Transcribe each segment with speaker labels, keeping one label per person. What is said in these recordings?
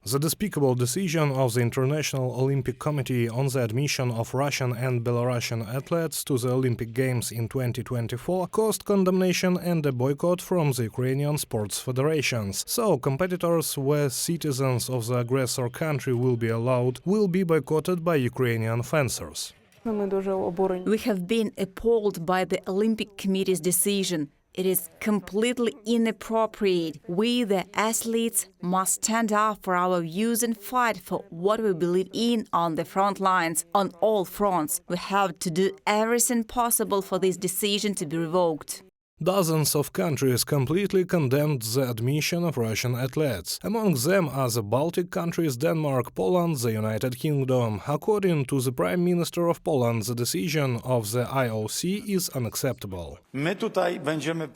Speaker 1: The despicable decision of the International Olympic Committee on the admission of Russian and Belarusian athletes to the Olympic Games in 2024 caused condemnation and a boycott from the Ukrainian sports federations. So, competitors where citizens of the aggressor country will be allowed will be boycotted by Ukrainian fencers.
Speaker 2: We have been appalled by the Olympic Committee's decision. It is completely inappropriate. We, the athletes, must stand up for our views and fight for what we believe in on the front lines, on all fronts. We have to do everything possible for this decision to be revoked.
Speaker 1: Dozens of countries completely condemned the admission of Russian athletes. Among them are the Baltic countries, Denmark, Poland, the United Kingdom. According to the Prime Minister of Poland, the decision of the IOC is unacceptable.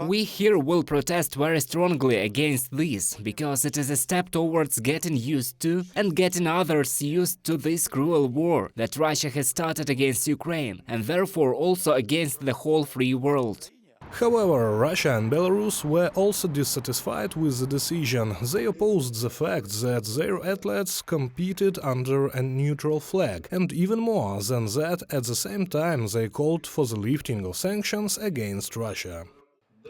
Speaker 3: We here will protest very strongly against this, because it is a step towards getting used to and getting others used to this cruel war that Russia has started against Ukraine, and therefore also against the whole free world.
Speaker 1: However, Russia and Belarus were also dissatisfied with the decision. They opposed the fact that their athletes competed under a neutral flag, and even more than that, at the same time they called for the lifting of sanctions against Russia.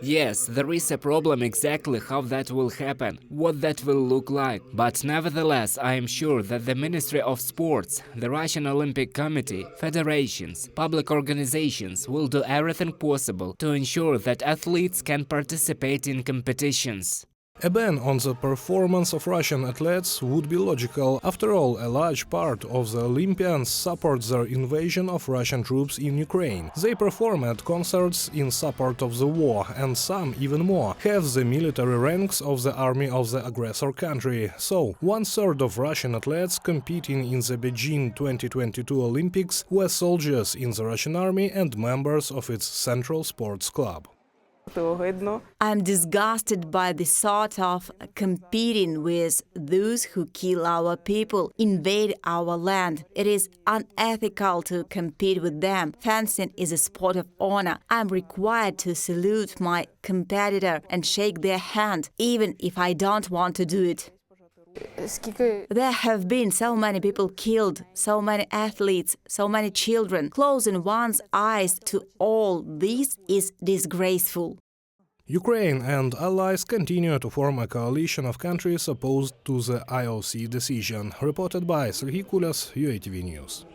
Speaker 3: Yes, there is a problem exactly how that will happen, what that will look like. But nevertheless, I am sure that the Ministry of Sports, the Russian Olympic Committee, federations, public organizations will do everything possible to ensure that athletes can participate in competitions.
Speaker 1: A ban on the performance of Russian athletes would be logical. After all, a large part of the Olympians support their invasion of Russian troops in Ukraine. They perform at concerts in support of the war, and some, even more, have the military ranks of the army of the aggressor country. So, 1/3 of Russian athletes competing in the Beijing 2022 Olympics were soldiers in the Russian army and members of its Central Sports Club.
Speaker 2: I'm disgusted by the thought of competing with those who kill our people, invade our land. It is unethical to compete with them. Fencing is a sport of honor. I'm required to salute my competitor and shake their hand, even if I don't want to do it. There have been so many people killed, so many athletes, so many children. Closing one's eyes to all this is disgraceful.
Speaker 1: Ukraine and allies continue to form a coalition of countries opposed to the IOC decision. Reported by Serhiy Kulas, UATV News.